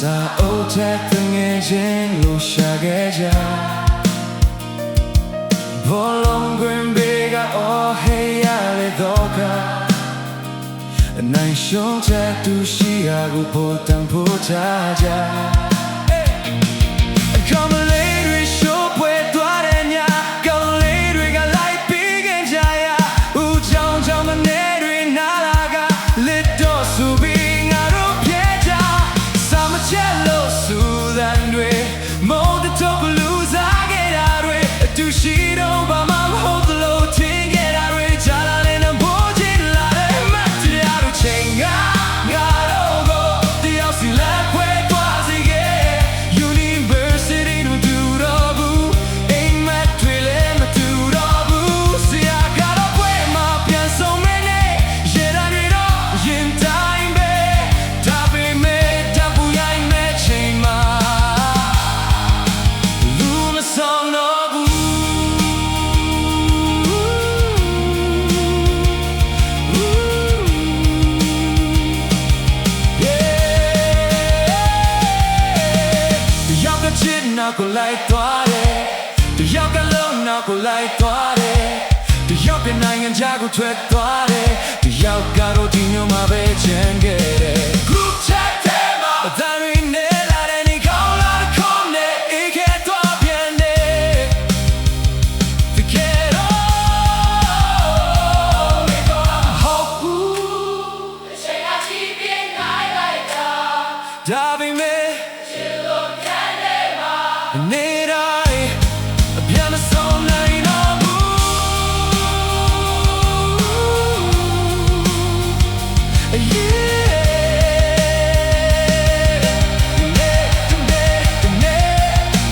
Sa otek tengejeng lo shageja Bolong gwimbega o heya le doka Nai shong tek tu shiagu potang potaja Come later show pue tuare nya Go later ga lai pigin jaya U chong chong ma nedri nalaga Litto subi ngaro pyeja Sama cello sudan dwe Mo de topulu zagera dwe Tu shiro ba ma hold the low ting get out dwe Jala ne na bojin la de mati aru chenga ngaro go Di au si la pue tua sige University no do robu Ain't met twile ma do robu Si agaro pue ma pian so mene Yera niro yin time be Tabi me tabu yai me chain ma Luna song no buရောက်တဲ့ချစ်နောက်ကိုလိုက်သွားတယ်တယောက်ကလုံးနောက်ကိုလိုက်သွားတယ်တယောက်ပြနိုင်ငံခြားကိုထွက်သွားတယ်တယောက်ကတော့ဒီညမှာပဲချမ်းခဲ့တယ် Group chat ထဲမှာအတန်ရင်းနေလာတဲ့နေကောင်းလာတဲ့ခေါင်းနဲ့အေးခဲသွားပြန်တယ် Forget all လေတော့ဟုတ်ဘူးအချိန်အထိပြင်းနိုင်လိုက်တာဒါပေမဲ့နေတိုင်းအပြန်မဆုံးနိုင်တော့ဘူး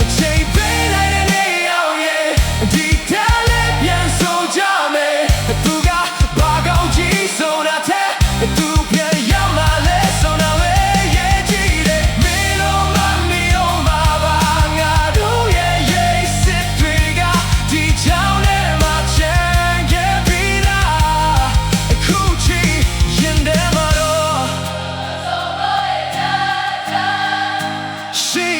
အချိန်ပေးလိုက်တဲ့နေအောင်ရဲ့ဒီတည်းလေးပြန်ဆိုကြမယ်သူကဘာကောင်းကြီးဆိုတာတဲ့သူပြန်ရောက်လာလဲဆိုတာပဲရဲ့ကြည့်တယ်မင်းတို့မမီတော့မှာပါငါတို့ရဲ့ရဲ့စစ်တွေကဒီချောင်းထဲမှာချမ်းခဲ့ပြီးသားအခုချီရင်ထဲမှာတော့ရှိ